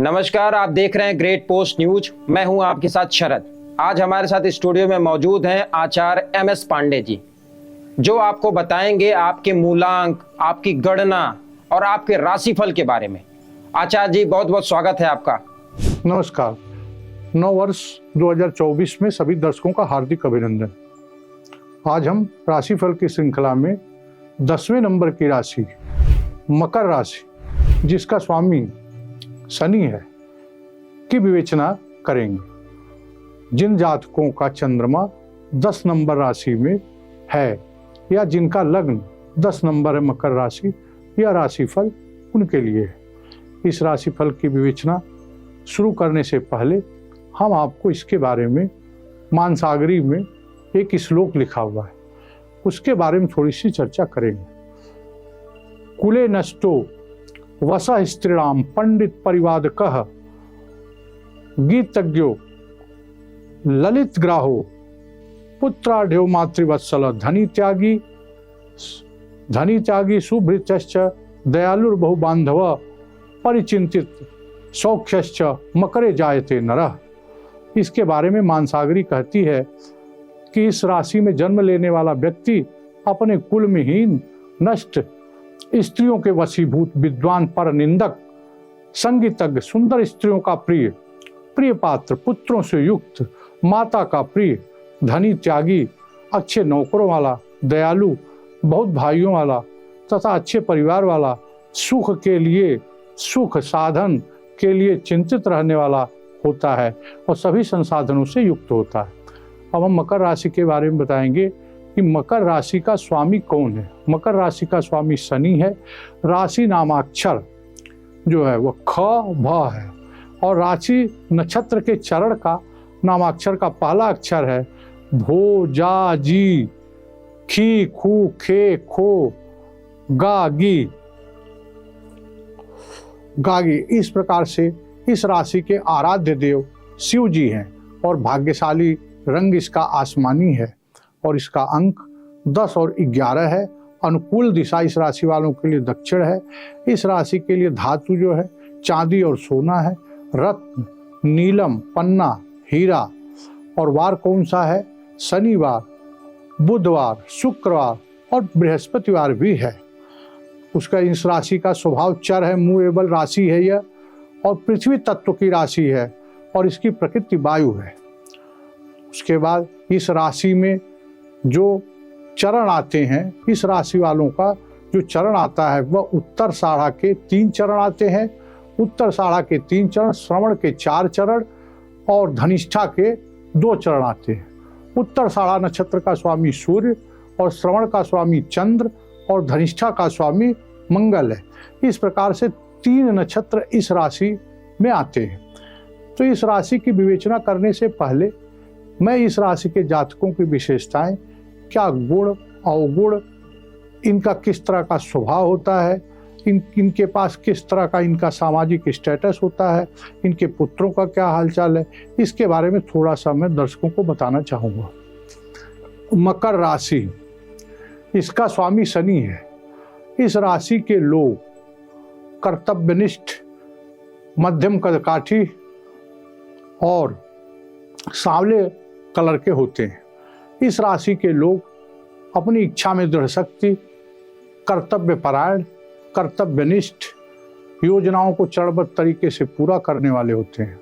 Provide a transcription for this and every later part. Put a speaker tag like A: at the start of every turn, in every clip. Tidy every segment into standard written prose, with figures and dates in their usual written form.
A: नमस्कार, आप देख रहे हैं ग्रेट पोस्ट न्यूज। मैं हूं आपके साथ शरद। आज हमारे साथ स्टूडियो में मौजूद हैं आचार्य एम.एस. पांडे जी, जो आपको बताएंगे आपके मूलांक, आपकी गणना और आपके राशिफल के बारे में। आचार्य जी, बहुत बहुत स्वागत है आपका।
B: नमस्कार। नव वर्ष 2024 में सभी दर्शकों का हार्दिक अभिनंदन। आज हम राशिफल की श्रृंखला में 10वें नंबर की राशि मकर राशि, जिसका स्वामी शनि है, की विवेचना करेंगे। जिन जातकों का चंद्रमा 10 नंबर राशि में है या जिनका लग्न 10 नंबर है मकर राशि, यह राशिफल उनके लिए है। इस राशिफल की विवेचना शुरू करने से पहले हम आपको इसके बारे में मानसागरी में एक श्लोक लिखा हुआ है, उसके बारे में थोड़ी सी चर्चा करेंगे। कुले नष्टो वस स्त्रीणाम पंडित परिवादकः गीतज्ञो ललित ग्राहो पुत्राढ़्यो मातृवत्सल धनी त्यागी सुभृत्यश्च दयालुर्बहु बांधव परिचिंतित सौख्यश्च मकरे जायते नरः। इसके बारे में मानसागरी कहती है कि इस राशि में जन्म लेने वाला व्यक्ति अपने कुल में हीन, नष्ट, स्त्रियों के वशीभूत, विद्वान, पर निंदक, संगीतज्ञ, सुंदर स्त्रियों का प्रिय पात्र, पुत्रों से युक्त, माता का प्रिय, धनी त्यागी, अच्छे नौकरों वाला, दयालु, बहुत भाइयों वाला तथा अच्छे परिवार वाला, सुख साधन के लिए चिंतित रहने वाला होता है और सभी संसाधनों से युक्त होता है। अब हम मकर राशि के बारे में बताएंगे कि मकर राशि का स्वामी कौन है। मकर राशि का स्वामी शनि है। राशि नामाक्षर जो है वह ख भ है और राशि नक्षत्र के चरण का नामाक्षर का पहला अक्षर है भो, जा, जी, खी, खू, खे, खो, गा, गी, गागी। इस प्रकार से इस राशि के आराध्य देव शिव जी हैं और भाग्यशाली रंग इसका आसमानी है और इसका अंक 10 और 11 है। अनुकूल दिशा इस राशि वालों के लिए दक्षिण है। इस राशि के लिए धातु जो है चांदी और सोना है, रत्न, नीलम, पन्ना, हीरा। और वार कौन सा है? शनिवार, बुधवार, शुक्रवार और बृहस्पतिवार भी है। उसका इस राशि का स्वभाव चर है, मूवेबल राशि है यह और पृथ्वी तत्व की राशि है और इसकी प्रकृति वायु है। उसके बाद इस राशि में जो चरण आते हैं, इस राशि वालों का जो चरण आता है वह उत्तर साढ़ा के 3 चरण आते हैं। उत्तर साढ़ा के 3 चरण, श्रवण के 4 चरण और धनिष्ठा के 2 चरण आते हैं। उत्तर साढ़ा नक्षत्र का स्वामी सूर्य और श्रवण का स्वामी चंद्र और धनिष्ठा का स्वामी मंगल है। इस प्रकार से 3 नक्षत्र इस राशि में आते हैं। तो इस राशि की विवेचना करने से पहले मैं इस राशि के जातकों की विशेषताएं, क्या गुण अवगुण, इनका किस तरह का स्वभाव होता है, इनके पास किस तरह का इनका सामाजिक स्टेटस होता है, इनके पुत्रों का क्या हालचाल है, इसके बारे में थोड़ा सा मैं दर्शकों को बताना चाहूँगा। मकर राशि, इसका स्वामी शनि है। इस राशि के लोग कर्तव्यनिष्ठ, मध्यम कदकाठी और सांवले कलर के होते हैं। इस राशि के लोग अपनी इच्छा में दृढ़ शक्ति, कर्तव्य परायण, कर्तव्यनिष्ठ, योजनाओं को चरणबद्ध तरीके से पूरा करने वाले होते हैं।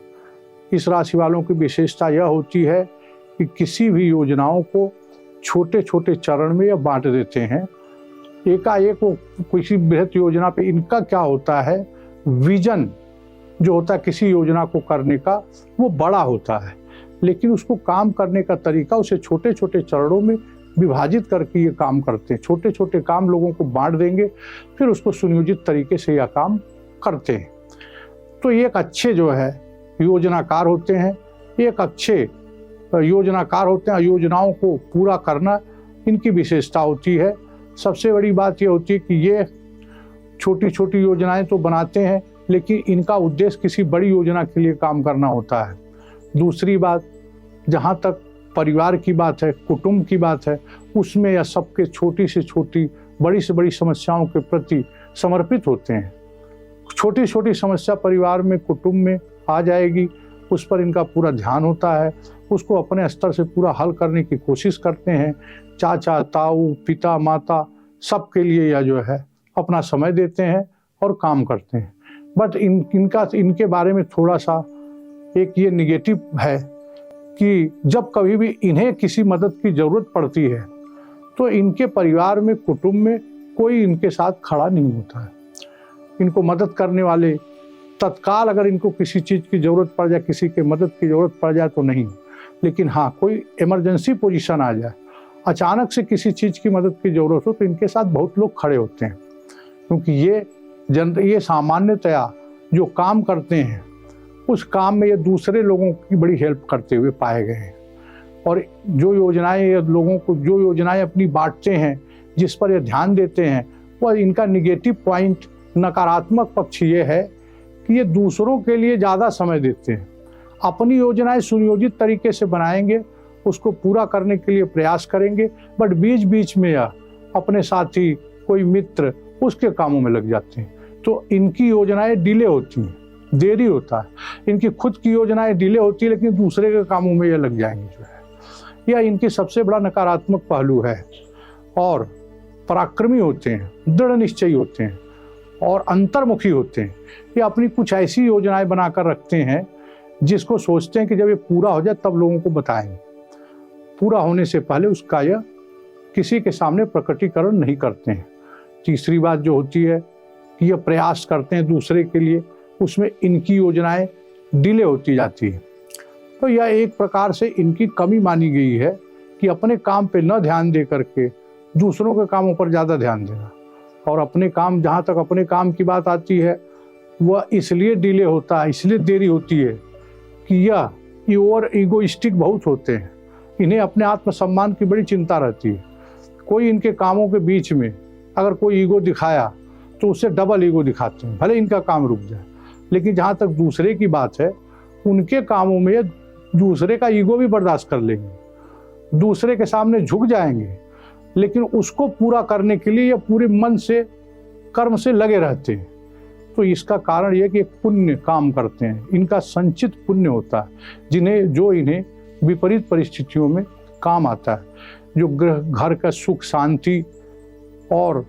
B: इस राशि वालों की विशेषता यह होती है कि किसी भी योजनाओं को छोटे छोटे चरण में बांट देते हैं। एकाएक वो किसी बृहत योजना पे, इनका क्या होता है, विजन जो होता है किसी योजना को करने का वो बड़ा होता है, लेकिन उसको काम करने का तरीका उसे छोटे छोटे चरणों में विभाजित करके ये काम करते हैं। छोटे छोटे काम लोगों को बांट देंगे, फिर उसको सुनियोजित तरीके से यह काम करते हैं। तो एक अच्छे जो है योजनाकार होते हैं, एक अच्छे योजनाकार होते हैं। योजनाओं को पूरा करना इनकी विशेषता होती है। सबसे बड़ी बात यह होती है कि ये छोटी छोटी योजनाएं तो बनाते हैं, लेकिन इनका उद्देश्य किसी बड़ी योजना के लिए काम करना होता है। दूसरी बात, जहाँ तक परिवार की बात है, कुटुंब की बात है, उसमें यह सबके छोटी से छोटी, बड़ी से बड़ी समस्याओं के प्रति समर्पित होते हैं। छोटी छोटी समस्या परिवार में, कुटुंब में आ जाएगी, उस पर इनका पूरा ध्यान होता है, उसको अपने स्तर से पूरा हल करने की कोशिश करते हैं। चाचा, ताऊ, पिता, माता सबके लिए यह जो है अपना समय देते हैं और काम करते हैं। बट इनके बारे में थोड़ा सा एक ये निगेटिव है कि जब कभी भी इन्हें किसी मदद की ज़रूरत पड़ती है तो इनके परिवार में, कुटुंब में कोई इनके साथ खड़ा नहीं होता है। इनको मदद करने वाले तत्काल अगर इनको किसी चीज़ की ज़रूरत पड़ जाए, किसी के मदद की ज़रूरत पड़ जाए तो नहीं, लेकिन हाँ कोई इमरजेंसी पोजीशन आ जाए, अचानक से किसी चीज़ की मदद की ज़रूरत हो तो इनके साथ बहुत लोग खड़े होते हैं, क्योंकि ये सामान्यतया जो काम करते हैं उस काम में ये दूसरे लोगों की बड़ी हेल्प करते हुए पाए गए हैं। और जो योजनाएं अपनी बांटते हैं, जिस पर ये ध्यान देते हैं, वह इनका निगेटिव पॉइंट, नकारात्मक पक्ष ये है कि ये दूसरों के लिए ज़्यादा समय देते हैं। अपनी योजनाएं सुनियोजित तरीके से बनाएंगे, उसको पूरा करने के लिए प्रयास करेंगे, बट बीच बीच में या अपने साथी, कोई मित्र उसके कामों में लग जाते हैं, तो इनकी योजनाएं डिले होती हैं, देरी होता है। इनकी खुद की योजनाएं डिले होती है, लेकिन दूसरे के कामों में ये लग जाएंगे जो है। यह इनकी सबसे बड़ा नकारात्मक पहलू है। और पराक्रमी होते हैं, दृढ़ निश्चयी होते हैं और अंतर्मुखी होते हैं। ये अपनी कुछ ऐसी योजनाएं बनाकर रखते हैं जिसको सोचते हैं कि जब ये पूरा हो जाए तब लोगों को बताएंगे। पूरा होने से पहले उसका यह किसी के सामने प्रकटीकरण नहीं करते हैं। तीसरी बात जो होती है कि यह प्रयास करते हैं दूसरे के लिए, उसमें इनकी योजनाएं डिले होती जाती है। तो यह एक प्रकार से इनकी कमी मानी गई है कि अपने काम पे न ध्यान दे करके दूसरों के कामों पर ज़्यादा ध्यान देना। और अपने काम, जहाँ तक अपने काम की बात आती है, वह इसलिए डिले होता है, इसलिए देरी होती है कि ये और ईगोइस्टिक बहुत होते हैं। इन्हें अपने आत्मसम्मान की बड़ी चिंता रहती है। कोई इनके कामों के बीच में अगर कोई ईगो दिखाया तो उससे डबल ईगो दिखाते हैं, भले इनका काम रुक जाए। लेकिन जहाँ तक दूसरे की बात है, उनके कामों में दूसरे का ईगो भी बर्दाश्त कर लेंगे, दूसरे के सामने झुक जाएंगे, लेकिन उसको पूरा करने के लिए ये पूरे मन से, कर्म से लगे रहते हैं। तो इसका कारण यह कि एक पुण्य काम करते हैं, इनका संचित पुण्य होता है, जो इन्हें विपरीत परिस्थितियों में काम आता है। जो घर का सुख, शांति और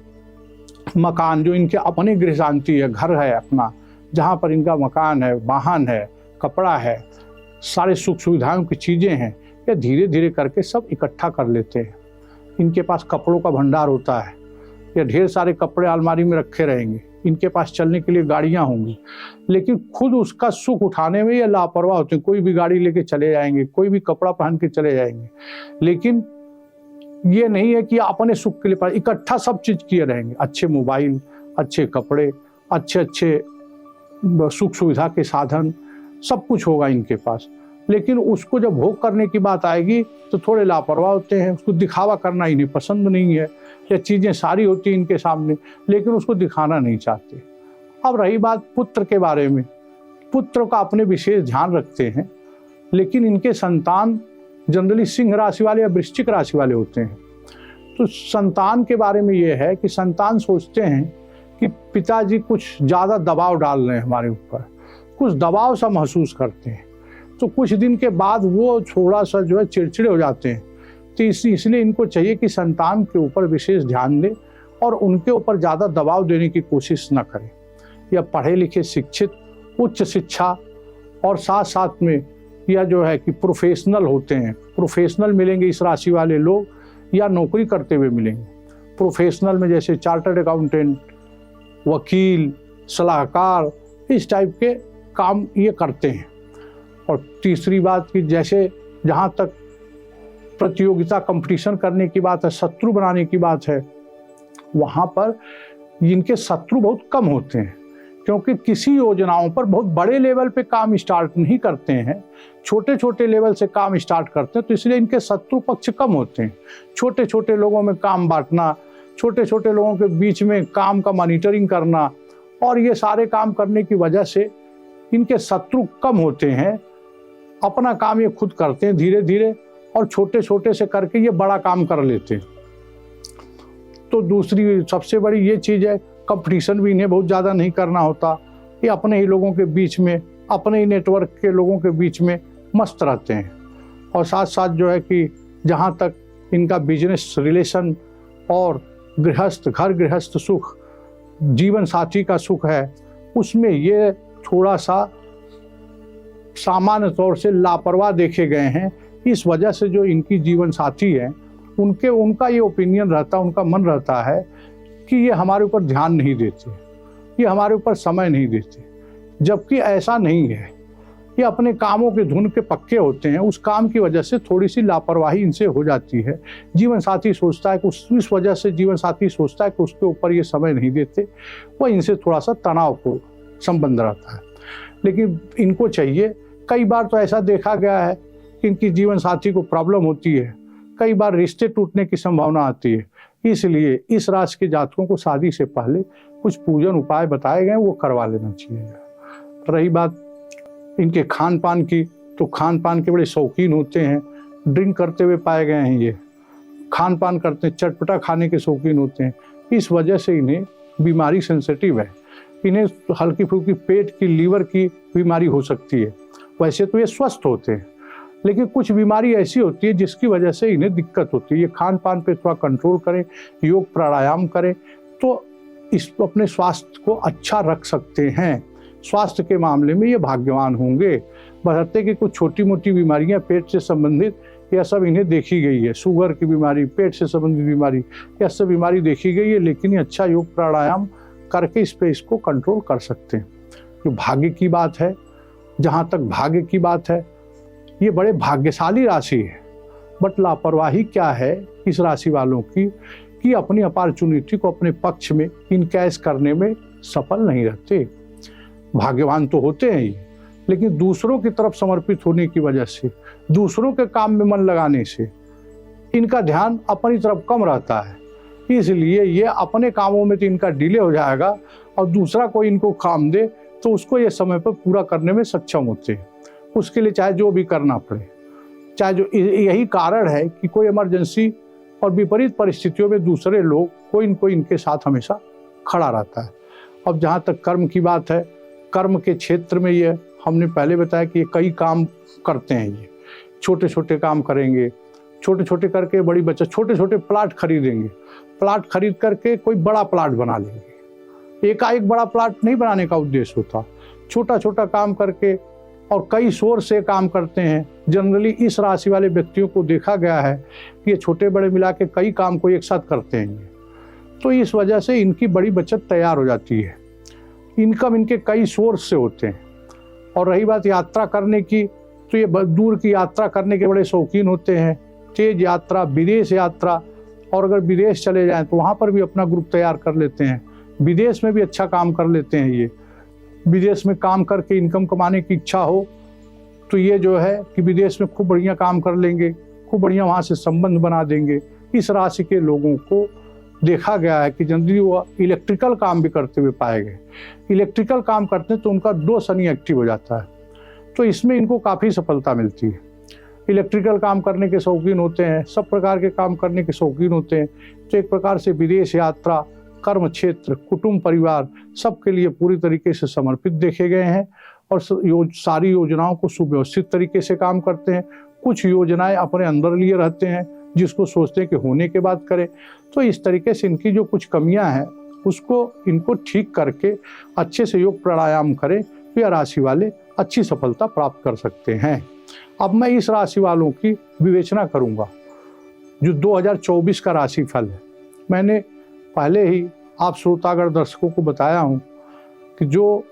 B: मकान, जो इनके अपने गृह शांति है, घर है अपना, जहाँ पर इनका मकान है, वाहन है, कपड़ा है, सारे सुख सुविधाओं की चीज़ें हैं, ये धीरे धीरे करके सब इकट्ठा कर लेते हैं। इनके पास कपड़ों का भंडार होता है, या ढेर सारे कपड़े अलमारी में रखे रहेंगे। इनके पास चलने के लिए गाड़ियाँ होंगी, लेकिन खुद उसका सुख उठाने में ये लापरवाह होते हैं। कोई भी गाड़ी लेके चले जाएंगे, कोई भी कपड़ा पहन के चले जाएंगे, लेकिन ये नहीं है कि अपने सुख के लिए इकट्ठा सब चीज़ किए रहेंगे। अच्छे मोबाइल, अच्छे कपड़े, अच्छे सुख सुविधा के साधन, सब कुछ होगा इनके पास, लेकिन उसको जब भोग करने की बात आएगी तो थोड़े लापरवाह होते हैं। उसको दिखावा करना इन्हें पसंद नहीं है। या चीज़ें सारी होती हैं इनके सामने, लेकिन उसको दिखाना नहीं चाहते। अब रही बात पुत्र के बारे में, पुत्र का अपने विशेष ध्यान रखते हैं, लेकिन इनके संतान जनरली सिंह राशि वाले या वृश्चिक राशि वाले होते हैं। तो संतान के बारे में ये है कि संतान सोचते हैं कि पिताजी कुछ ज़्यादा दबाव डाल रहे हैं हमारे ऊपर, कुछ दबाव सा महसूस करते हैं। तो कुछ दिन के बाद वो थोड़ा सा जो है चिड़चिड़े हो जाते हैं। तो इसलिए इनको चाहिए कि संतान के ऊपर विशेष ध्यान दें और उनके ऊपर ज़्यादा दबाव देने की कोशिश न करें। या पढ़े लिखे, शिक्षित, उच्च शिक्षा और साथ साथ में यह जो है कि प्रोफेशनल होते हैं। प्रोफेशनल मिलेंगे इस राशि वाले लोग, या नौकरी करते हुए मिलेंगे। प्रोफेशनल में जैसे चार्टर्ड अकाउंटेंट, वकील, सलाहकार, इस टाइप के काम ये करते हैं। और तीसरी बात कि जैसे जहाँ तक प्रतियोगिता, कंपटीशन करने की बात है, शत्रु बनाने की बात है, वहाँ पर इनके शत्रु बहुत कम होते हैं, क्योंकि किसी योजनाओं पर बहुत बड़े लेवल पे काम स्टार्ट नहीं करते हैं, छोटे छोटे लेवल से काम स्टार्ट करते हैं। तो इसलिए इनके शत्रु पक्ष कम होते हैं। छोटे छोटे लोगों में काम बांटना, छोटे छोटे लोगों के बीच में काम का मॉनिटरिंग करना, और ये सारे काम करने की वजह से इनके शत्रु कम होते हैं। अपना काम ये खुद करते हैं धीरे धीरे, और छोटे छोटे से करके ये बड़ा काम कर लेते हैं। तो दूसरी सबसे बड़ी ये चीज़ है, कंपटीशन भी इन्हें बहुत ज़्यादा नहीं करना होता। ये अपने ही लोगों के बीच में, अपने ही नेटवर्क के लोगों के बीच में मस्त रहते हैं। और साथ साथ जो है कि जहाँ तक इनका बिजनेस रिलेशन और घर गृहस्थ सुख, जीवन साथी का सुख है, उसमें ये थोड़ा सा सामान्य तौर से लापरवाह देखे गए हैं। इस वजह से जो इनकी जीवन साथी है उनका ये ओपिनियन रहता, उनका मन रहता है कि ये हमारे ऊपर ध्यान नहीं देते, ये हमारे ऊपर समय नहीं देते, जबकि ऐसा नहीं है। ये अपने कामों के धुन के पक्के होते हैं, उस काम की वजह से थोड़ी सी लापरवाही इनसे हो जाती है। जीवन साथी सोचता है कि इस वजह से जीवन साथी सोचता है कि उसके ऊपर ये समय नहीं देते, वह इनसे थोड़ा सा तनाव को संबंध रहता है। लेकिन इनको चाहिए, कई बार तो ऐसा देखा गया है कि इनकी जीवन साथी को प्रॉब्लम होती है, कई बार रिश्ते टूटने की संभावना आती है। इसलिए इस राशि के जातकों को शादी से पहले कुछ पूजन उपाय बताए गए, वो करवा लेना चाहिए। रही बात इनके खान पान की, तो खान पान के बड़े शौकीन होते हैं, ड्रिंक करते हुए पाए गए हैं। ये खान पान करते हैं, चटपटा खाने के शौकीन होते हैं। इस वजह से इन्हें बीमारी सेंसिटिव है, इन्हें हल्की फुल्की पेट की, लीवर की बीमारी हो सकती है। वैसे तो ये स्वस्थ होते हैं, लेकिन कुछ बीमारी ऐसी होती है जिसकी वजह से इन्हें दिक्कत होती है। ये खान पान पे थोड़ा कंट्रोल करें, योग प्राणायाम करें, तो इस अपने स्वास्थ्य को अच्छा रख सकते हैं। स्वास्थ्य के मामले में ये भाग्यवान होंगे, बशर्ते कि कुछ छोटी मोटी बीमारियां पेट से संबंधित, यह सब इन्हें देखी गई है। शुगर की बीमारी, पेट से संबंधित बीमारी, यह सब बीमारी देखी गई है, लेकिन ये अच्छा योग प्राणायाम करके इसको कंट्रोल कर सकते हैं। जो भाग्य की बात है, जहाँ तक भाग्य की बात है, ये बड़े भाग्यशाली राशि है। बट लापरवाही क्या है इस राशि वालों की कि अपनी अपॉर्चुनिटी को अपने पक्ष में इनकैश करने में सफल नहीं रहते। भाग्यवान तो होते हैं ये, लेकिन दूसरों की तरफ समर्पित होने की वजह से, दूसरों के काम में मन लगाने से इनका ध्यान अपनी तरफ कम रहता है। इसलिए ये अपने कामों में तो इनका डिले हो जाएगा, और दूसरा कोई इनको काम दे तो उसको ये समय पर पूरा करने में सक्षम होते हैं। उसके लिए चाहे जो भी करना पड़े, चाहे जो, यही कारण है कि कोई इमरजेंसी और विपरीत परिस्थितियों में दूसरे लोग कोई न कोई इनके साथ हमेशा खड़ा रहता है। अब जहाँ तक कर्म की बात है, कर्म के क्षेत्र में ये हमने पहले बताया कि ये कई काम करते हैं। ये छोटे छोटे काम करेंगे, छोटे छोटे करके बड़ी बचत, छोटे छोटे प्लाट खरीदेंगे, प्लाट खरीद करके कोई बड़ा प्लाट बना लेंगे। एकाएक बड़ा प्लाट नहीं बनाने का उद्देश्य होता, छोटा छोटा काम करके, और कई सोर्स से काम करते हैं। जनरली इस राशि वाले व्यक्तियों को देखा गया है कि ये छोटे बड़े मिला के कई काम को एक साथ करते हैं। तो इस वजह से इनकी बड़ी बचत तैयार हो जाती है, इनकम इनके कई सोर्स से होते हैं। और रही बात यात्रा करने की, तो ये दूर की यात्रा करने के बड़े शौकीन होते हैं। तेज यात्रा, विदेश यात्रा, और अगर विदेश चले जाएं तो वहाँ पर भी अपना ग्रुप तैयार कर लेते हैं। विदेश में भी अच्छा काम कर लेते हैं। ये विदेश में काम करके इनकम कमाने की इच्छा हो तो ये जो है कि विदेश में खूब बढ़िया काम कर लेंगे, खूब बढ़िया वहाँ से संबंध बना देंगे। इस राशि के लोगों को देखा गया है कि जनरली वो इलेक्ट्रिकल काम भी करते हुए पाए गए। इलेक्ट्रिकल काम करते हैं तो उनका 2 शनि एक्टिव हो जाता है, तो इसमें इनको काफ़ी सफलता मिलती है। इलेक्ट्रिकल काम करने के शौकीन होते हैं, सब प्रकार के काम करने के शौकीन होते हैं। तो एक प्रकार से विदेश यात्रा, कर्म क्षेत्र, कुटुंब, परिवार, सबके लिए पूरी तरीके से समर्पित देखे गए हैं, और सारी योजनाओं को सुव्यवस्थित तरीके से काम करते हैं। कुछ योजनाएं अपने अंदर लिए रहते हैं जिसको सोचते हैं कि होने के बाद करें। तो इस तरीके से इनकी जो कुछ कमियां हैं उसको इनको ठीक करके अच्छे से योग प्राणायाम करें तो यह राशि वाले अच्छी सफलता प्राप्त कर सकते हैं। अब मैं इस राशि वालों की विवेचना करूंगा जो 2024 का राशिफल है। मैंने पहले ही आप श्रोतागण दर्शकों को बताया हूं कि जो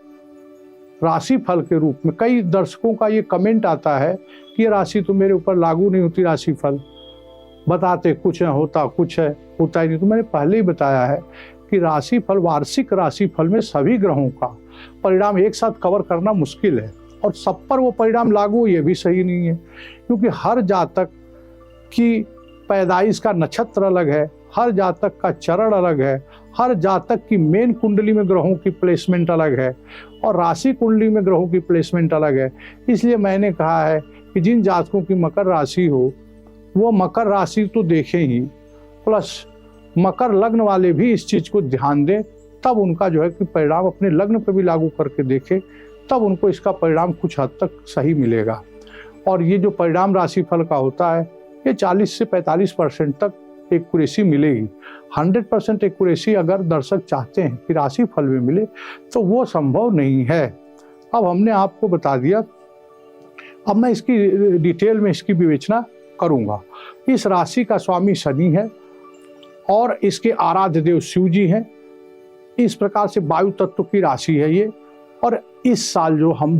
B: राशिफल के रूप में कई दर्शकों का ये कमेंट आता है कि ये राशि तो मेरे ऊपर लागू नहीं होती, राशिफल बताते कुछ है, होता कुछ है, होता ही नहीं। तो मैंने पहले ही बताया है कि राशिफल, वार्षिक राशिफल में सभी ग्रहों का परिणाम एक साथ कवर करना मुश्किल है, और सब पर वो परिणाम लागू ये भी सही नहीं है, क्योंकि हर जातक की पैदाइश का नक्षत्र अलग है, हर जातक का चरण अलग है, हर जातक की मेन कुंडली में ग्रहों की प्लेसमेंट अलग है, और राशि कुंडली में ग्रहों की प्लेसमेंट अलग है। इसलिए मैंने कहा है कि जिन जातकों की मकर राशि हो वो मकर राशि तो देखें ही, प्लस मकर लग्न वाले भी इस चीज़ को ध्यान दें तब उनका जो है कि परिणाम अपने लग्न पर भी लागू करके देखें, तब उनको इसका परिणाम कुछ हद तक सही मिलेगा। और ये जो परिणाम राशिफल का होता है ये 40 से 45% तक एक्यूरेसी मिलेगी। 100% एक्यूरेसी अगर दर्शक चाहते हैं कि राशिफल में मिले तो वो संभव नहीं है। अब हमने आपको बता दिया, अब मैं इसकी डिटेल में इसकी विवेचना करूंगा। इस राशि का स्वामी शनि है और इसके आराध्य देव शिव जी हैं। इस प्रकार से वायु तत्व की राशि है ये। और इस साल जो हम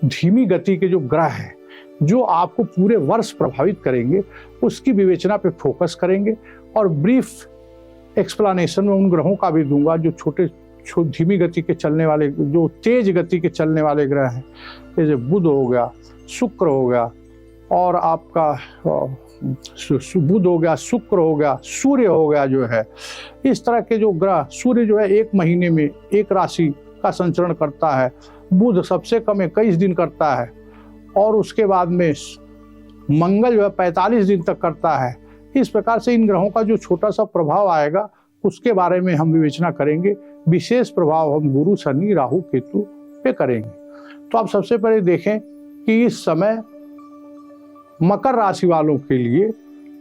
B: धीमी गति के जो ग्रह हैं जो आपको पूरे वर्ष प्रभावित करेंगे उसकी विवेचना पे फोकस करेंगे और ब्रीफ एक्सप्लेनेशन में उन ग्रहों का भी दूंगा जो छोटे धीमी गति के चलने वाले, जो तेज गति के चलने वाले ग्रह हैं, जैसे बुध हो गया, शुक्र हो गया और आपका बुध हो गया, शुक्र हो गया, सूर्य हो गया। जो है इस तरह के जो ग्रह, सूर्य जो है 1 महीने में एक राशि का संचरण करता है, बुध सबसे कम 21 दिन करता है और उसके बाद में मंगल जो है 45 दिन तक करता है। इस प्रकार से इन ग्रहों का जो छोटा सा प्रभाव आएगा उसके बारे में हम विवेचना करेंगे। विशेष प्रभाव हम गुरु, शनि, राहु, केतु पे करेंगे। तो आप सबसे पहले देखें कि इस समय मकर राशि वालों के लिए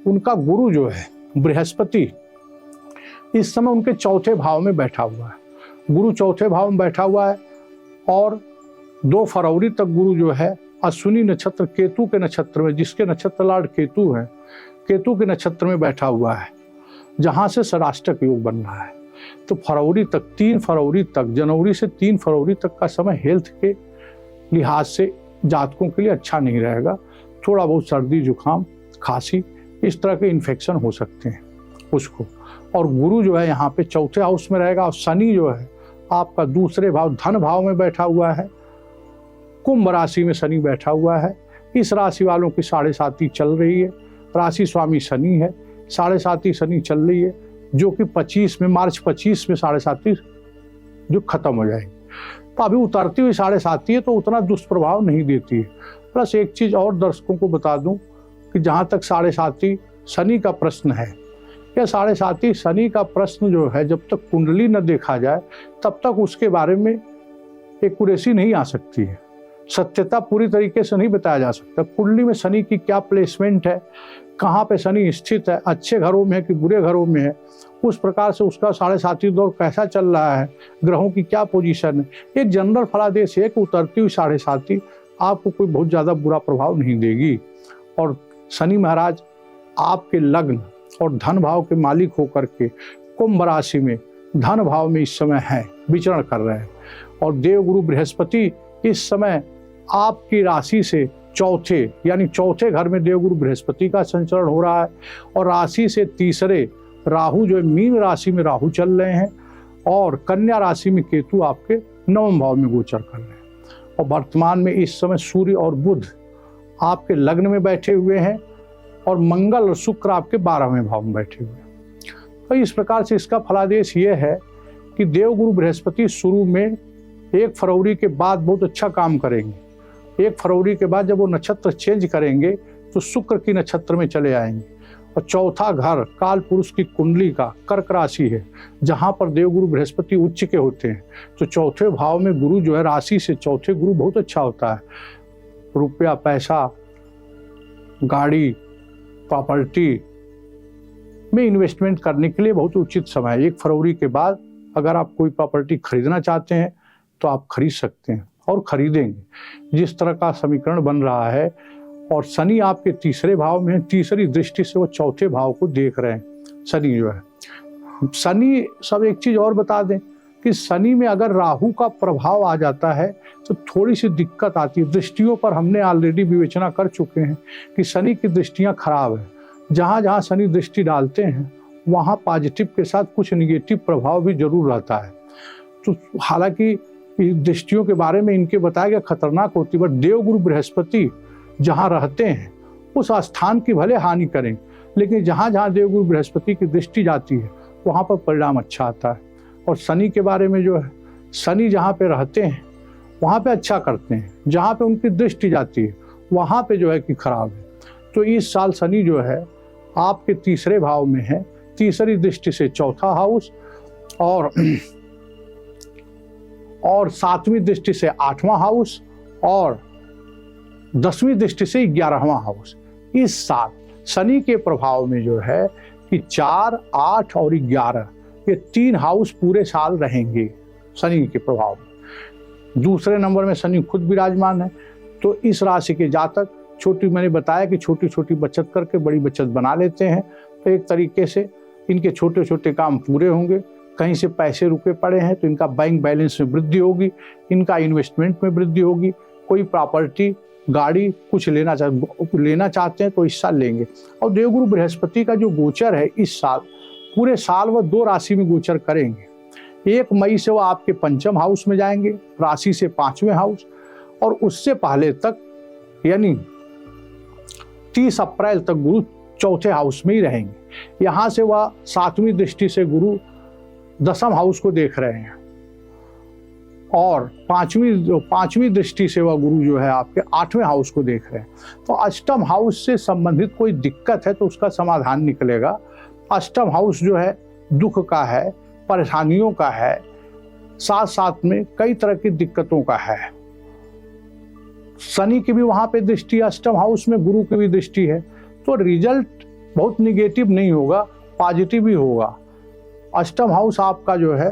B: उनका गुरु जो है बृहस्पति इस समय उनके चौथे भाव में बैठा हुआ है। गुरु चौथे भाव में बैठा हुआ है और 2 फरवरी तक गुरु जो है अश्विनी नक्षत्र केतु के नक्षत्र में, जिसके नक्षत्र लॉर्ड केतु है, केतु के नक्षत्र में बैठा हुआ है, जहां से षडाष्टक योग बन रहा है। तो फरवरी तक, 3 फरवरी तक, जनवरी से 3 फरवरी तक का समय हेल्थ के लिहाज से जातकों के लिए अच्छा नहीं रहेगा। थोड़ा बहुत सर्दी, जुकाम, खांसी, इस तरह के इन्फेक्शन हो सकते हैं उसको। और गुरु जो है यहाँ पे चौथे हाउस में रहेगा और शनि जो है आपका दूसरे भाव, धन भाव में बैठा हुआ है। कुंभ राशि में शनि बैठा हुआ है। इस राशि वालों की 7.5 चल रही है। राशि स्वामी शनि है, 7.5 शनि चल रही है, जो कि मार्च 25 में 7.5 जो खत्म हो जाएगी। तो अभी उतरती हुई 7.5 है तो उतना दुष्प्रभाव नहीं देती है। प्लस एक चीज और दर्शकों को बता दूं कि जहां तक 7.5 शनि का प्रश्न है, यह 7.5 शनि का प्रश्न जो है जब तक कुंडली न देखा जाए तब तक उसके बारे में एक्यूरेसी नहीं आ सकती है, सत्यता पूरी तरीके से नहीं बताया जा सकता। कुंडली में शनि की क्या प्लेसमेंट है, कहाँ पे शनि स्थित है, अच्छे घरों में है कि बुरे घरों में है, उस प्रकार से उसका 7.5 दौर कैसा चल रहा है, ग्रहों की क्या पोजीशन है। एक जनरल फलादेश है कि उतरती हुई 7.5 आपको कोई बहुत ज़्यादा बुरा प्रभाव नहीं देगी। और शनि महाराज आपके लग्न और धन भाव के मालिक होकर के कुंभ राशि में धन भाव में इस समय है, विचरण कर रहे हैं। और देवगुरु बृहस्पति इस समय आपकी राशि से चौथे घर में देवगुरु बृहस्पति का संचरण हो रहा है। और राशि से तीसरे राहु जो है मीन राशि में राहु चल रहे हैं और कन्या राशि में केतु आपके 9वें भाव में गोचर कर रहे हैं। और वर्तमान में इस समय सूर्य और बुध आपके लग्न में बैठे हुए हैं और मंगल और शुक्र आपके 12वें भाव में बैठे हुए हैं। तो इस प्रकार से इसका फलादेश ये है कि देवगुरु बृहस्पति शुरू में 1 फरवरी के बाद बहुत अच्छा काम करेंगे। 1 फरवरी के बाद जब वो नक्षत्र चेंज करेंगे तो शुक्र की नक्षत्र में चले आएंगे। और चौथा घर काल पुरुष की कुंडली का कर्क राशि है, जहां पर देवगुरु बृहस्पति उच्च के होते हैं। तो चौथे भाव में गुरु जो है राशि से चौथे गुरु बहुत अच्छा होता है। रुपया, पैसा, गाड़ी, प्रॉपर्टी में इन्वेस्टमेंट करने के लिए बहुत उचित समय है। 1 फरवरी के बाद अगर आप कोई प्रॉपर्टी खरीदना चाहते हैं तो आप खरीद सकते हैं और खरीदेंगे। जिस तरह का समीकरण बन रहा है और शनि आपके तीसरे भाव में है, तीसरी दृष्टि से वो चौथे भाव को देख रहे हैं। शनि जो है शनि सब एक चीज और बता दें कि शनि में अगर राहु का प्रभाव आ जाता है तो थोड़ी सी दिक्कत आती है। दृष्टियों पर हमने ऑलरेडी विवेचना कर चुके हैं कि शनि की दृष्टियां खराब है। जहां जहां शनि दृष्टि डालते हैं वहां पॉजिटिव के साथ कुछ निगेटिव प्रभाव भी जरूर रहता है। तो हालांकि दृष्टियों के बारे में इनके बताया गया खतरनाक होती है, बट देवगुरु बृहस्पति जहाँ रहते हैं उस स्थान की भले हानि करें, लेकिन जहाँ जहाँ देवगुरु बृहस्पति की दृष्टि जाती है वहाँ पर परिणाम अच्छा आता है। और शनि के बारे में जो है, शनि जहाँ पे रहते हैं वहाँ पे अच्छा करते हैं, जहाँ पे उनकी दृष्टि जाती है वहाँ पे जो है कि खराब है। तो इस साल शनि जो है आपके तीसरे भाव में है, तीसरी दृष्टि से चौथा हाउस और और 7वीं दृष्टि से 8वां हाउस और 10वीं दृष्टि से 11वां हाउस। इस साल शनि के प्रभाव में जो है कि 4, 8 और 11 ये 3 हाउस पूरे साल रहेंगे शनि के प्रभाव में। दूसरे नंबर में शनि खुद विराजमान है, तो इस राशि के जातक मैंने बताया कि छोटी छोटी बचत करके बड़ी बचत बना लेते हैं, तो एक तरीके से इनके छोटे छोटे काम पूरे होंगे। कहीं से पैसे रुके पड़े हैं तो इनका बैंक बैलेंस में वृद्धि होगी, इनका इन्वेस्टमेंट में वृद्धि होगी। कोई प्रॉपर्टी, गाड़ी कुछ लेना चाहते हैं तो इस साल लेंगे। और देवगुरु बृहस्पति का जो गोचर है इस साल, पूरे साल वह 2 राशि में गोचर करेंगे। 1 मई से वह आपके 5वें हाउस में जाएंगे, राशि से 5वें हाउस, और उससे पहले तक यानी 30 अप्रैल तक गुरु 4थे हाउस में ही रहेंगे। यहाँ से वह 7वीं दृष्टि से गुरु 10म हाउस को देख रहे हैं, और 5वीं दृष्टि से वह गुरु जो है आपके 8वें हाउस को देख रहे हैं। तो अष्टम हाउस से संबंधित कोई दिक्कत है तो उसका समाधान निकलेगा। अष्टम हाउस जो है दुख का है, परेशानियों का है, साथ साथ में कई तरह की दिक्कतों का है। शनि की भी वहां पे दृष्टि, अष्टम हाउस में गुरु की भी दृष्टि है, तो रिजल्ट बहुत निगेटिव नहीं होगा, पॉजिटिव ही होगा। अष्टम हाउस आपका जो है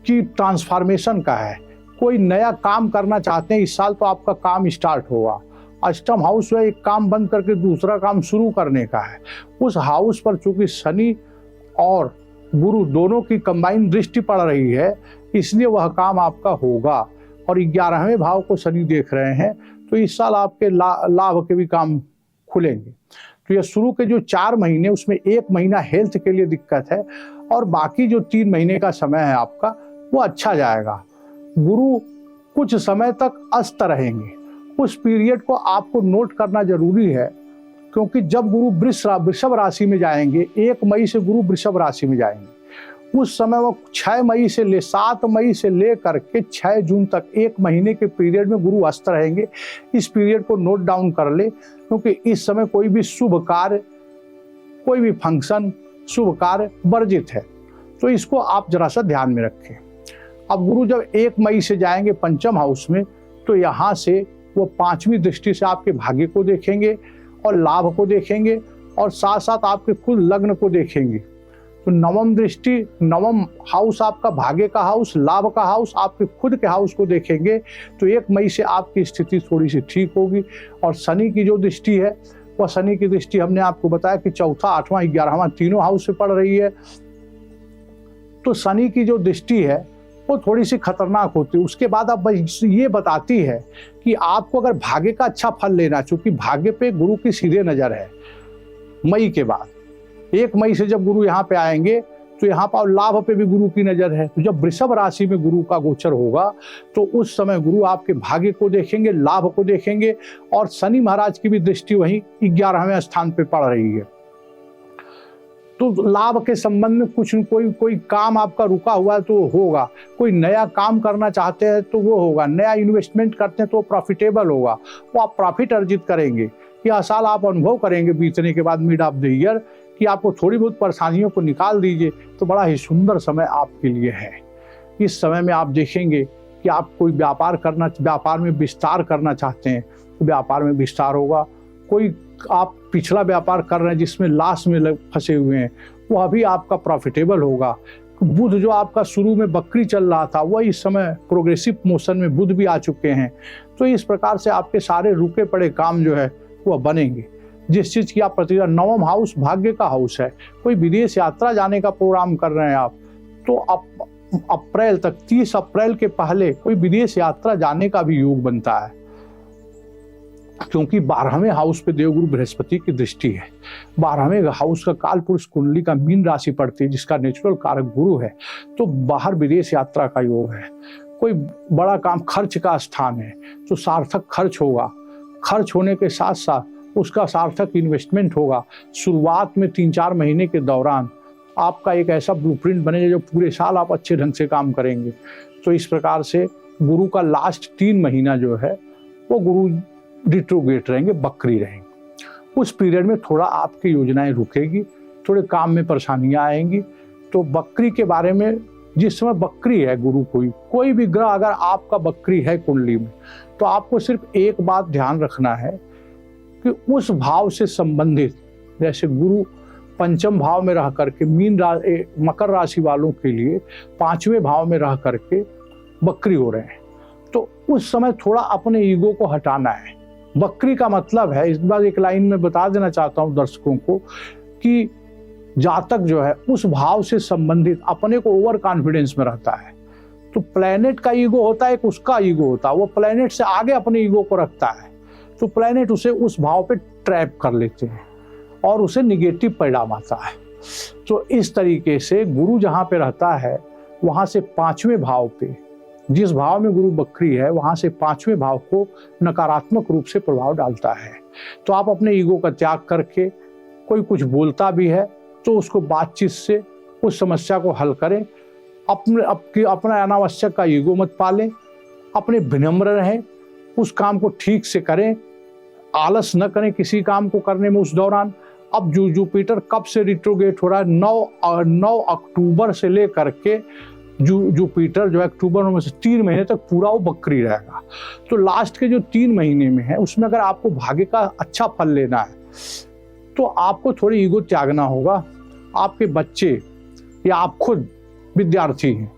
B: कि ट्रांसफॉर्मेशन का है, कोई नया काम करना चाहते हैं इस साल तो आपका काम स्टार्ट होगा। अष्टम हाउस है एक काम बंद करके दूसरा काम शुरू करने का है। उस हाउस पर चूंकि शनि और गुरु दोनों की कंबाइन दृष्टि पड़ रही है, इसलिए वह काम आपका होगा। और 11वें भाव को शनि देख रहे हैं, तो इस साल आपके लाभ के भी काम खुलेंगे। तो ये शुरू के जो 4 महीने, उसमें 1 महीना हेल्थ के लिए दिक्कत है, और बाकी जो 3 महीने का समय है आपका वो अच्छा जाएगा। गुरु कुछ समय तक अस्त रहेंगे, उस पीरियड को आपको नोट करना जरूरी है, क्योंकि जब गुरु वृषभ राशि में जाएंगे, 1 मई से गुरु वृषभ राशि में जाएंगे, उस समय वो 7 मई से लेकर के 6 जून तक 1 महीने के पीरियड में गुरु अस्त रहेंगे। इस पीरियड को नोट डाउन कर ले, क्योंकि इस समय कोई भी शुभ कार्य, कोई भी फंक्शन, शुभ कार्य वर्जित है, तो इसको आप जरा सा ध्यान में रखें। अब गुरु जब 1 मई से जाएंगे 5म हाउस में, तो यहाँ से वो 5वीं दृष्टि से आपके भाग्य को देखेंगे और लाभ को देखेंगे, और साथ साथ आपके खुद लग्न को देखेंगे। तो 9वीं दृष्टि, 9वां हाउस आपका भाग्य का हाउस, लाभ का हाउस, आपके खुद के हाउस को देखेंगे, तो 1 मई से आपकी स्थिति थोड़ी सी ठीक होगी। और शनि की जो दृष्टि है, वह शनि की दृष्टि हमने आपको बताया कि 4, 8वां, 11वां तीनों हाउस से पड़ रही है। तो शनि की जो दृष्टि है वो थोड़ी सी खतरनाक होती है। उसके बाद अब ये बताती है कि आपको अगर भाग्य का अच्छा फल लेना, चूंकि भाग्य पे गुरु की सीधे नजर है मई के बाद, 1 मई से जब गुरु यहाँ पे आएंगे तो यहाँ पर लाभ पे भी गुरु की नजर है। तो जब वृषभ राशि में गुरु का गोचर होगा, तो उस समय गुरु आपके भाग्य को देखेंगे, लाभ को देखेंगे, और शनि महाराज की भी दृष्टि वहीं 11वें स्थान पे पड़ रही है। तो लाभ के संबंध में कोई काम आपका रुका हुआ है तो होगा, कोई नया काम करना चाहते हैं तो वो होगा, नया इन्वेस्टमेंट करते हैं तो प्रॉफिटेबल होगा, वो आप प्रॉफिट अर्जित करेंगे। यह साल आप अनुभव करेंगे बीतने के बाद मिड ऑफ द ईयर कि आपको थोड़ी बहुत परेशानियों को निकाल दीजिए तो बड़ा ही सुंदर समय आपके लिए है। इस समय में आप देखेंगे कि आप कोई व्यापार में विस्तार करना चाहते हैं तो व्यापार में विस्तार होगा। कोई आप पिछला व्यापार कर रहे हैं जिसमें लॉस में फंसे हुए हैं, वह भी आपका प्रॉफिटेबल होगा। बुध जो आपका शुरू में बकरी चल रहा था, वह इस समय प्रोग्रेसिव मोशन में बुध भी आ चुके हैं। तो इस प्रकार से आपके सारे रुके पड़े काम जो है वह बनेंगे। जिस चीज़ की आप प्रतिक्रिया, 9वां हाउस भाग्य का हाउस है, कोई विदेश यात्रा जाने का प्रोग्राम कर रहे हैं आप, तो अप्रैल तक, 30 अप्रैल के पहले कोई विदेश यात्रा जाने का भी योग बनता है, क्योंकि 12वें हाउस पे देवगुरु बृहस्पति की दृष्टि है। 12वें हाउस का काल पुरुष कुंडली का मीन राशि पड़ती है, जिसका नेचुरल कारक गुरु है, तो बाहर विदेश यात्रा का योग है। कोई बड़ा काम, खर्च का स्थान है, तो सार्थक खर्च होगा। खर्च होने के साथ साथ उसका सार्थक इन्वेस्टमेंट होगा। शुरुआत में 3-4 महीने के दौरान आपका एक ऐसा ब्लूप्रिंट बनेगा जो पूरे साल आप अच्छे ढंग से काम करेंगे। तो इस प्रकार से गुरु का लास्ट 3 महीना जो है वो गुरु रिट्रोगेट रहेंगे, बकरी रहेंगे। उस पीरियड में थोड़ा आपकी योजनाएं रुकेगी, थोड़े काम में परेशानियां आएंगी। तो बकरी के बारे में जिस समय बकरी है गुरु कोई भी ग्रह अगर आपका बकरी है कुंडली में, तो आपको सिर्फ एक बात ध्यान रखना है कि उस भाव से संबंधित, जैसे गुरु पंचम भाव में रह करके मकर राशि वालों के लिए 5वें भाव में रह करके बकरी हो रहे हैं, तो उस समय थोड़ा अपने ईगो को हटाना है। बकरी का मतलब है, इस बार एक लाइन में बता देना चाहता हूं दर्शकों को कि जातक जो है उस भाव से संबंधित अपने को ओवर कॉन्फिडेंस में रहता है। तो प्लेनेट का ईगो होता है, एक उसका ईगो होता है, वो प्लेनेट से आगे अपने ईगो को रखता है, तो प्लेनेट उसे उस भाव पे ट्रैप कर लेते हैं और उसे निगेटिव परिणाम आता है। तो इस तरीके से गुरु जहाँ पे रहता है वहाँ से 5वें भाव पे, जिस भाव में गुरु बकरी है वहाँ से 5वें भाव को नकारात्मक रूप से प्रभाव डालता है। तो आप अपने ईगो का त्याग करके, कोई कुछ बोलता भी है तो उसको बातचीत से उस समस्या को हल करें। अपना अनावश्यक का ईगो मत पालें, अपने विनम्र रहें, उस काम को ठीक से करें, आलस न करें किसी काम को करने में उस दौरान। अब जुपिटर कब से रिट्रोग्रेड हो रहा है, 9 अक्टूबर से लेकर के जुपिटर जो है अक्टूबर में से 3 महीने तक पूरा वो बकरी रहेगा। तो लास्ट के जो 3 महीने में है उसमें अगर आपको भाग्य का अच्छा फल लेना है तो आपको थोड़ी ईगो त्यागना होगा। आपके बच्चे या आप खुद विद्यार्थी हैं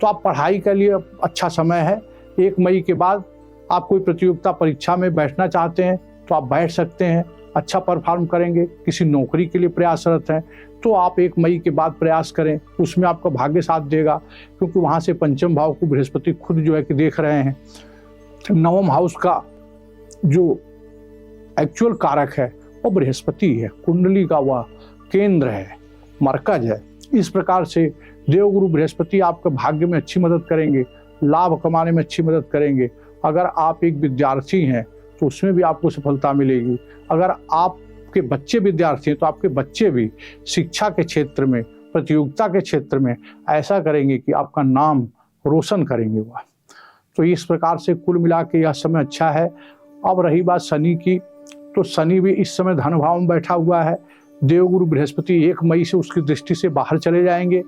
B: तो आप पढ़ाई के लिए अच्छा समय है। 1 मई के बाद आप कोई प्रतियोगिता परीक्षा में बैठना चाहते हैं तो आप बैठ सकते हैं, अच्छा परफॉर्म करेंगे। किसी नौकरी के लिए प्रयासरत हैं तो आप 1 मई के बाद प्रयास करें, उसमें आपका भाग्य साथ देगा, क्योंकि वहाँ से पंचम भाव को बृहस्पति खुद जो है कि देख रहे हैं। 9वें हाउस का जो एक्चुअल कारक है वो बृहस्पति है, कुंडली का वह केंद्र है, मरकज है। इस प्रकार से देवगुरु बृहस्पति आपके भाग्य में अच्छी मदद करेंगे, लाभ कमाने में अच्छी मदद करेंगे। अगर आप एक विद्यार्थी हैं तो उसमें भी आपको सफलता मिलेगी। अगर आपके बच्चे विद्यार्थी हैं तो आपके बच्चे भी शिक्षा के क्षेत्र में, प्रतियोगिता के क्षेत्र में ऐसा करेंगे कि आपका नाम रोशन करेंगे वह। तो इस प्रकार से कुल मिला के यह समय अच्छा है। अब रही बात शनि की, तो शनि भी इस समय धन भाव में बैठा हुआ है। देवगुरु बृहस्पति 1 मई से उसकी दृष्टि से बाहर चले जाएंगे,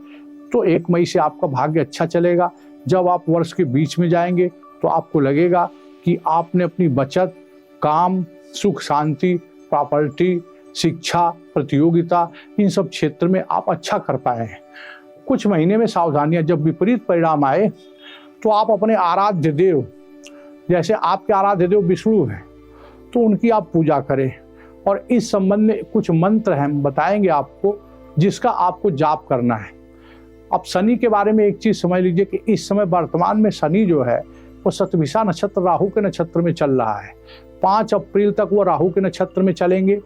B: तो 1 मई से आपका भाग्य अच्छा चलेगा। जब आप वर्ष के बीच में जाएंगे तो आपको लगेगा कि आपने अपनी बचत, काम, सुख शांति, प्रॉपर्टी, शिक्षा, प्रतियोगिता, इन सब क्षेत्र में आप अच्छा कर पाए हैं। कुछ महीने में सावधानियां, जब विपरीत परिणाम आए तो आप अपने आराध्य देव, जैसे आपके आराध्य देव विष्णु हैं तो उनकी आप पूजा करें। और इस संबंध में कुछ मंत्र हैं, हम बताएंगे आपको, जिसका आपको जाप करना है। अब शनि के बारे में एक चीज समझ लीजिए कि इस समय वर्तमान में शनि जो है वो शतभिषा नक्षत्र राहु के नक्षत्र में चल रहा है। 5 अप्रैल तक वो राहु के नक्षत्र में चलेंगे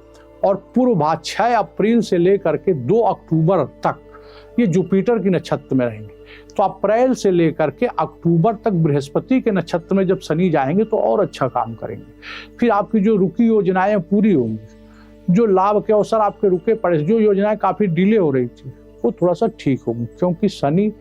B: और पूर्व भाग 6 अप्रैल से लेकर के 2 अक्टूबर तक ये जुपिटर की नक्षत्र में रहेंगे। तो अप्रैल से लेकर के अक्टूबर तक बृहस्पति के नक्षत्र में जब शनि जाएंगे तो और अच्छा काम करेंगे। फिर आपकी जो रुकी योजनाएं पूरी होंगी, जो लाभ के अवसर आपके रुके पड़े, जो योजनाएं काफी डिले हो रही थी वो थोड़ा सा ठीक होगी, क्योंकि शनि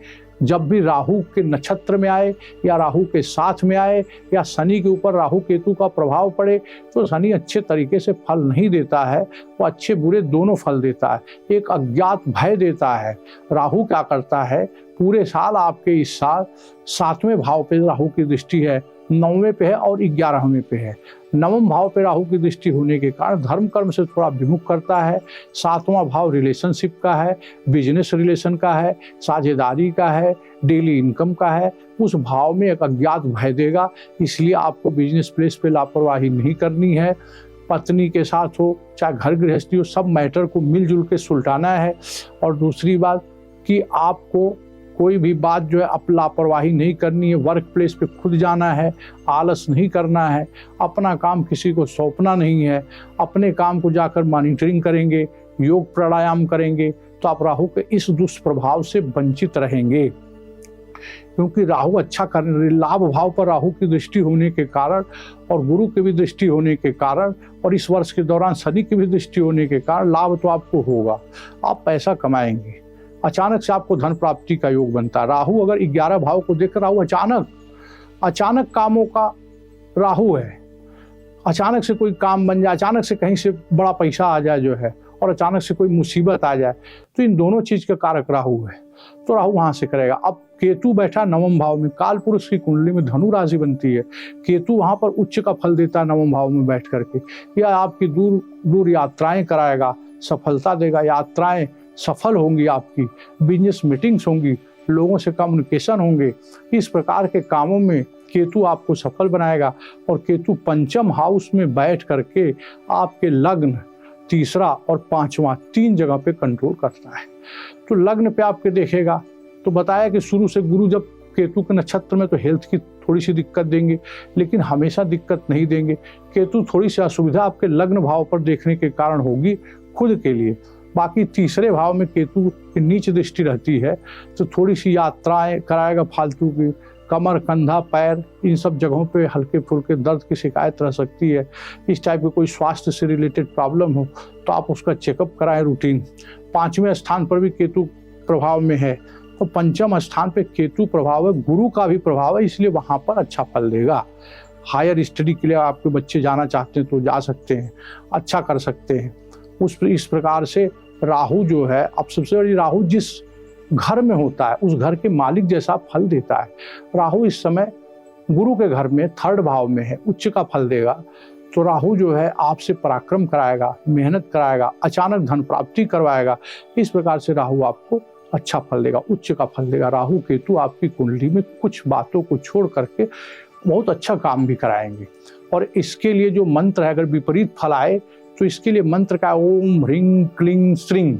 B: जब भी राहु के नक्षत्र में आए या राहु के साथ में आए या शनि के ऊपर राहु केतु का प्रभाव पड़े तो शनि अच्छे तरीके से फल नहीं देता है, वो अच्छे बुरे दोनों फल देता है। एक अज्ञात भय देता है। राहु क्या करता है, पूरे साल आपके इस साल 7वें भाव पे राहु की दृष्टि है, 9वें पे है और 11वें पे है। 9वें भाव पे राहु की दृष्टि होने के कारण धर्म कर्म से थोड़ा विमुख करता है। 7वां भाव रिलेशनशिप का है, बिजनेस रिलेशन का है, साझेदारी का है, डेली इनकम का है। उस भाव में एक अज्ञात भय देगा, इसलिए आपको बिजनेस प्लेस पे लापरवाही नहीं करनी है। पत्नी के साथ हो चाहे घर गृहस्थी हो, सब मैटर को मिलजुल के सुलटाना है। और दूसरी बात कि आपको कोई भी बात जो है अब लापरवाही नहीं करनी है। वर्क प्लेस पे खुद जाना है, आलस नहीं करना है, अपना काम किसी को सौंपना नहीं है। अपने काम को जाकर मॉनिटरिंग करेंगे, योग प्राणायाम करेंगे तो आप राहु के इस दुष्प्रभाव से वंचित रहेंगे। क्योंकि राहु अच्छा करने, लाभ भाव पर राहु की दृष्टि होने के कारण और गुरु की भी दृष्टि होने के कारण और इस वर्ष के दौरान शनि की भी दृष्टि होने के कारण लाभ तो आपको होगा, आप पैसा कमाएंगे। अचानक से आपको धन प्राप्ति का योग बनता है। राहु अगर 11 भाव को देख, राहु अचानक कामों का राहु है। अचानक से कोई काम बन जाए, अचानक से कहीं से बड़ा पैसा आ जाए जो है, और अचानक से कोई मुसीबत आ जाए, तो इन दोनों चीज का कारक राहु है। तो राहु वहां से करेगा। अब केतु बैठा नवम भाव में, काल पुरुष की कुंडली में धनु राशि बनती है, केतु वहां पर उच्च का फल देता है नवम भाव में बैठ करके। यह आपकी दूर दूर यात्राएं कराएगा, सफलता देगा, यात्राएं सफल होंगी, आपकी बिजनेस मीटिंग्स होंगी, लोगों से कम्युनिकेशन होंगे। इस प्रकार के कामों में केतु आपको सफल बनाएगा। और केतु पंचम हाउस में बैठ करके आपके लग्न, तीसरा और पांचवा, 3 जगह पे कंट्रोल करता है। तो लग्न पे आपके देखेगा तो बताया कि शुरू से गुरु जब केतु के नक्षत्र में तो हेल्थ की थोड़ी सी दिक्कत देंगे, लेकिन हमेशा दिक्कत नहीं देंगे। केतु थोड़ी सी असुविधा आपके लग्न भाव पर देखने के कारण होगी खुद के लिए। बाकी तीसरे भाव में केतु की नीच दृष्टि रहती है तो थोड़ी सी यात्राएं कराएगा फालतू की, कमर, कंधा, पैर, इन सब जगहों पे हल्के फुल्के दर्द की शिकायत रह सकती है। इस टाइप के कोई स्वास्थ्य से रिलेटेड प्रॉब्लम हो तो आप उसका चेकअप कराएं रूटीन। 5वें स्थान पर भी केतु प्रभाव में है, तो पंचम स्थान पे केतु प्रभाव है, गुरु का भी प्रभाव है, इसलिए वहां पर अच्छा फल देगा। हायर स्टडी के लिए आपके बच्चे जाना चाहते हैं तो जा सकते हैं, अच्छा कर सकते हैं। इस प्रकार से राहु जो है, अब सबसे बड़ी राहु जिस घर में होता है उस घर के मालिक जैसा फल देता है। राहु इस समय गुरु के घर में 3rd भाव में है, उच्च का फल देगा। तो राहु जो है आपसे पराक्रम कराएगा, मेहनत कराएगा, अचानक धन प्राप्ति करवाएगा। इस प्रकार से राहु आपको अच्छा फल देगा, उच्च का फल देगा। राहु केतु आपकी कुंडली में कुछ बातों को छोड़ करके बहुत अच्छा काम भी कराएंगे। और इसके लिए जो मंत्र है, अगर विपरीत फल आए तो इसके लिए मंत्र का ओम ह्रीं क्लीं श्रीं,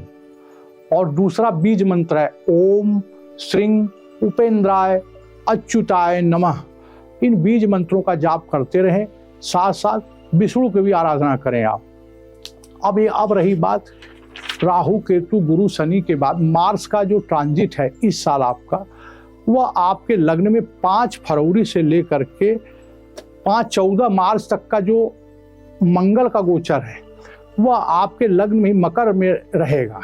B: और दूसरा बीज मंत्र है ओम श्रीं उपेंद्राय अच्युताय नमः। इन बीज मंत्रों का जाप करते रहें, साथ साथ विष्णु की भी आराधना करें आप। अब रही बात राहु केतु गुरु शनि के बाद मार्स का जो ट्रांजिट है इस साल आपका, वह आपके लग्न में 5 फरवरी से लेकर के 14 मार्च तक का जो मंगल का गोचर है वह आपके लग्न में मकर में रहेगा।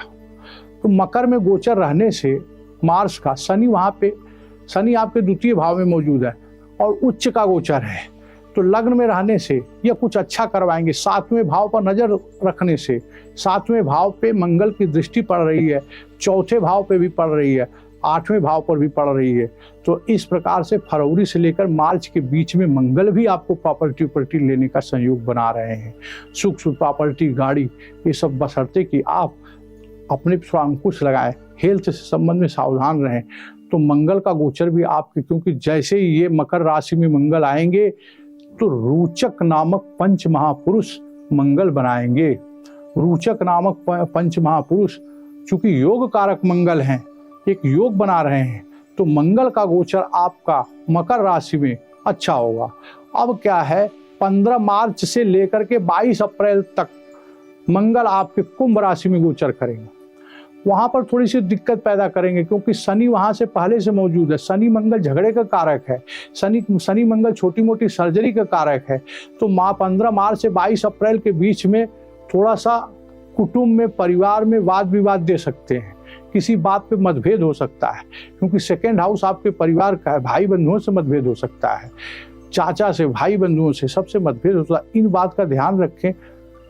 B: तो मकर में गोचर रहने से मार्स का शनि आपके 2य भाव में मौजूद है और उच्च का गोचर है, तो लग्न में रहने से यह कुछ अच्छा करवाएंगे। 7वें भाव पर नजर रखने से 7वें भाव पे मंगल की दृष्टि पड़ रही है, 4थे भाव पे भी पड़ रही है, 8वें भाव पर भी पड़ रही है। तो इस प्रकार से फरवरी से लेकर मार्च के बीच में मंगल भी आपको प्रॉपर्टी लेने का संयोग बना रहे हैं। सुख प्रॉपर्टी, गाड़ी, ये सब बशर्ते कि आप अपने पर अंकुश लगाएं, हेल्थ से संबंध में सावधान रहें। तो मंगल का गोचर भी आपके, क्योंकि जैसे ही ये मकर राशि में मंगल आएंगे तो रोचक नामक पंच महापुरुष मंगल बनाएंगे। रोचक नामक पंच महापुरुष चूंकि योग कारक मंगल हैं, एक योग बना रहे हैं, तो मंगल का गोचर आपका मकर राशि में अच्छा होगा। अब क्या है, 15 मार्च से लेकर के 22 अप्रैल तक मंगल आपके कुंभ राशि में गोचर करेंगे। वहां पर थोड़ी सी दिक्कत पैदा करेंगे क्योंकि शनि वहां से पहले से मौजूद है। शनि मंगल झगड़े का कारक है, शनि मंगल छोटी मोटी सर्जरी का कारक है। तो 15 मार्च से 22 अप्रैल के बीच में थोड़ा सा कुटुंब में, परिवार में वाद विवाद दे सकते हैं, किसी बात पे मतभेद हो सकता है, क्योंकि 2nd हाउस आपके परिवार का है। भाई बंधुओं से मतभेद हो सकता है, चाचा से, भाई बंधुओं से, सबसे मतभेद हो सकता है। इन बात का ध्यान रखें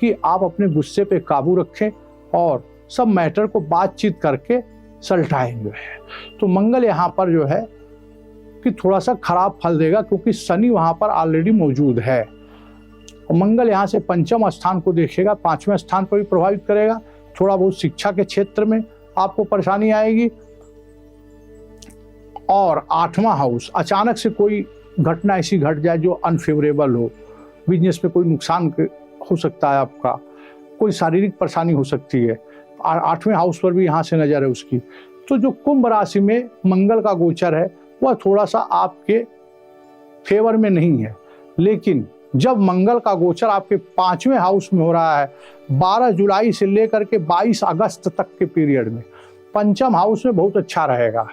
B: कि आप अपने गुस्से पे काबू रखें और सब मैटर को बातचीत करके सलटाएं जो है। तो मंगल यहाँ पर जो है कि थोड़ा सा खराब फल देगा क्योंकि शनि वहाँ पर ऑलरेडी मौजूद है। और मंगल यहाँ से 5वें स्थान को देखेगा, 5वें स्थान पर भी प्रभावित करेगा। थोड़ा बहुत शिक्षा के क्षेत्र में आपको परेशानी आएगी। और 8वां हाउस, अचानक से कोई घटना ऐसी घट जाए जो अनफेवरेबल हो, बिजनेस में कोई नुकसान हो सकता है, आपका कोई शारीरिक परेशानी हो सकती है। 8वें हाउस पर भी यहाँ से नजर है उसकी। तो जो कुंभ राशि में मंगल का गोचर है वह थोड़ा सा आपके फेवर में नहीं है, लेकिन जब मंगल का गोचर आपके 5वें हाउस में हो रहा है 12 जुलाई से लेकर के 22 अगस्त तक के पीरियड में, 5म हाउस में बहुत अच्छा रहेगा।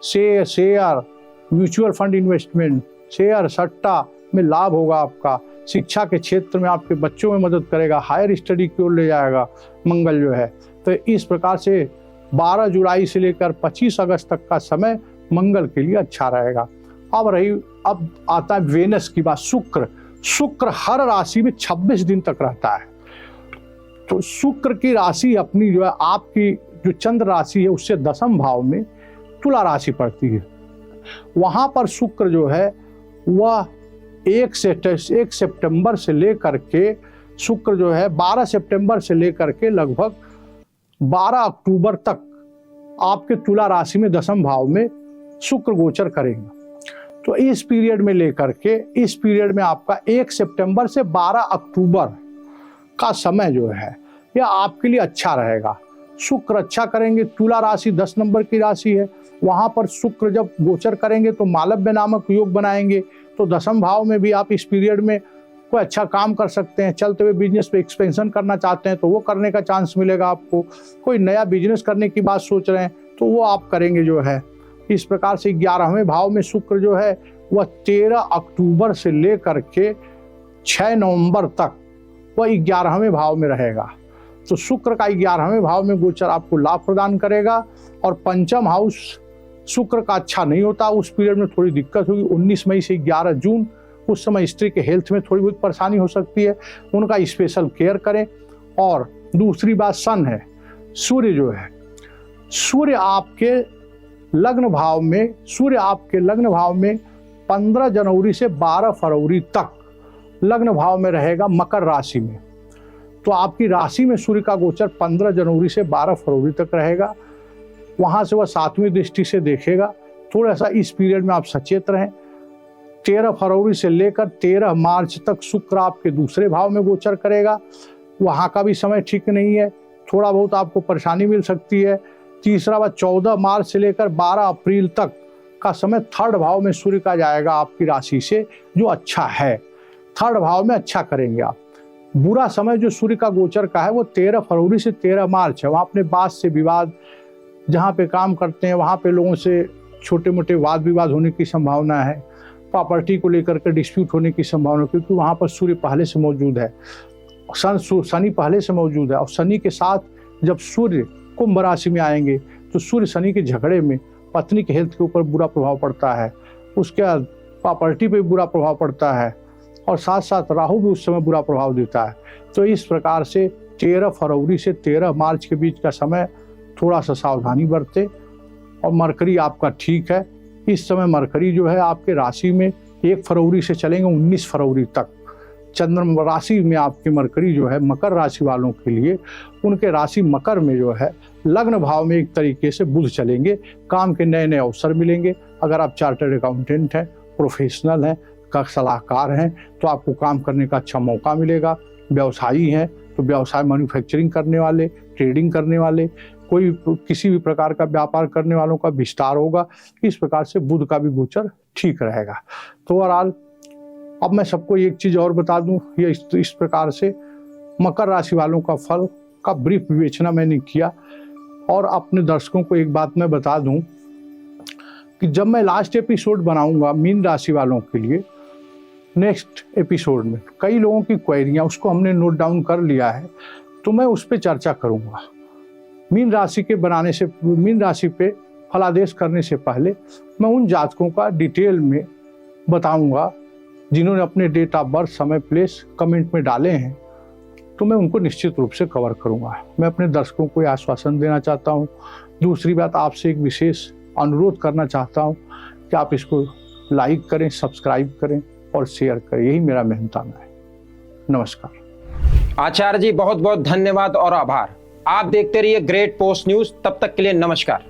B: Share, mutual fund investment, share सट्टा में लाभ होगा आपका। शिक्षा के क्षेत्र में आपके बच्चों में मदद करेगा, हायर स्टडी की ओर ले जाएगा मंगल जो है। तो इस प्रकार से 12 जुलाई से लेकर 25 अगस्त तक का समय मंगल के लिए अच्छा रहेगा। अब आता है वेनस की बात। शुक्र हर राशि में 26 दिन तक रहता है। तो शुक्र की राशि अपनी जो है, आपकी जो चंद्र राशि है उससे 10वें भाव में तुला राशि पड़ती है। वहाँ पर शुक्र जो है वह 1 सितंबर से लेकर के शुक्र जो है 12 सितंबर से लेकर के लगभग 12 अक्टूबर तक आपके तुला राशि में 10वें भाव में शुक्र गोचर करेंगे। तो इस पीरियड में लेकर के इस पीरियड में आपका 1 सितंबर से 12 अक्टूबर का समय जो है यह आपके लिए अच्छा रहेगा। शुक्र अच्छा करेंगे। तुला राशि 10 नंबर की राशि है, वहां पर शुक्र जब गोचर करेंगे तो मालव्य नामक योग बनाएंगे। तो 10वें भाव में भी आप इस पीरियड में कोई अच्छा काम कर सकते हैं। चलते हुए बिजनेस पे एक्सपेंशन करना चाहते हैं तो वो करने का चांस मिलेगा आपको। कोई नया बिजनेस करने की बात सोच रहे हैं तो वो आप करेंगे जो है। इस प्रकार से 11वें भाव में शुक्र जो है वह 13 अक्टूबर से लेकर के 6 नवंबर तक वह 11वें भाव में रहेगा। तो शुक्र का 11वें भाव में गोचर आपको लाभ प्रदान करेगा। और पंचम हाउस शुक्र का अच्छा नहीं होता, उस पीरियड में थोड़ी दिक्कत होगी। 19 मई से 11 जून उस समय स्त्री के हेल्थ में थोड़ी बहुत परेशानी हो सकती है, उनका स्पेशल केयर करें। और दूसरी बात सन है, सूर्य जो है सूर्य आपके लग्न भाव में 15 जनवरी से 12 फरवरी तक लग्न भाव में रहेगा मकर राशि में। तो आपकी राशि में सूर्य का गोचर 15 जनवरी से 12 फरवरी तक रहेगा। वहां से वह 7वीं दृष्टि से देखेगा। थोड़ा सा इस पीरियड में आप सचेत रहें। 13 फरवरी से लेकर 13 मार्च तक शुक्र आपके दूसरे भाव में गोचर करेगा, वहां का भी समय ठीक नहीं है, थोड़ा बहुत आपको परेशानी मिल सकती है। तीसरा बात 14 मार्च से लेकर 12 अप्रैल तक का समय 3rd भाव में सूर्य का जाएगा आपकी राशि से, जो अच्छा है। 3rd भाव में अच्छा करेंगे आप। बुरा समय जो सूर्य का गोचर का है वो 13 फरवरी से 13 मार्च है। वहाँ अपने बात से विवाद, जहाँ पे काम करते हैं वहाँ पे लोगों से छोटे मोटे वाद विवाद होने की संभावना है। प्रॉपर्टी को लेकर के डिस्प्यूट होने की संभावना, क्योंकि वहाँ पर सूर्य पहले से मौजूद है, शनि पहले से मौजूद है। और शनि के साथ जब सूर्य कुंभ राशि में आएंगे तो सूर्य शनि के झगड़े में पत्नी के हेल्थ के ऊपर बुरा प्रभाव पड़ता है, उसके बाद प्रॉपर्टी पे बुरा प्रभाव पड़ता है, और साथ साथ राहु भी उस समय बुरा प्रभाव देता है। तो इस प्रकार से 13 फरवरी से 13 मार्च के बीच का समय थोड़ा सा सावधानी बरते। और मरकरी आपका ठीक है। इस समय मरकरी जो है आपके राशि में 1 फरवरी से चलेंगे 19 फरवरी तक। चंद्रमा राशि में आपके मरकरी जो है मकर राशि वालों के लिए, उनके राशि मकर में जो है लग्न भाव में एक तरीके से बुध चलेंगे। काम के नए नए अवसर मिलेंगे। अगर आप चार्टर्ड अकाउंटेंट हैं, प्रोफेशनल हैं, का सलाहकार हैं तो आपको काम करने का अच्छा मौका मिलेगा। व्यवसायी हैं तो व्यवसाय, मैन्युफैक्चरिंग करने वाले, ट्रेडिंग करने वाले, कोई किसी भी प्रकार का व्यापार करने वालों का विस्तार होगा। इस प्रकार से बुध का भी गोचर ठीक रहेगा। तो ओवरऑल अब मैं सबको एक चीज़ और बता दूं, ये इस प्रकार से मकर राशि वालों का फल का ब्रीफ विवेचना मैंने किया। और अपने दर्शकों को एक बात मैं बता दूं कि जब मैं लास्ट एपिसोड बनाऊंगा मीन राशि वालों के लिए, नेक्स्ट एपिसोड में कई लोगों की क्वेरियां, उसको हमने नोट डाउन कर लिया है, तो मैं उस पर चर्चा करूंगा। मीन राशि पे फलादेश करने से पहले मैं उन जातकों का डिटेल में बताऊंगा जिन्होंने अपने डेट ऑफ बर्थ, समय, प्लेस कमेंट में डाले हैं, तो मैं उनको निश्चित रूप से कवर करूंगा। मैं अपने दर्शकों को आश्वासन देना चाहता हूं। दूसरी बात, आपसे एक विशेष अनुरोध करना चाहता हूं कि आप इसको लाइक करें, सब्सक्राइब करें और शेयर करें। यही मेरा मेहनताना है। नमस्कार।
A: आचार्य जी, बहुत बहुत धन्यवाद और आभार। आप देखते रहिए ग्रेट पोस्ट न्यूज। तब तक के लिए नमस्कार।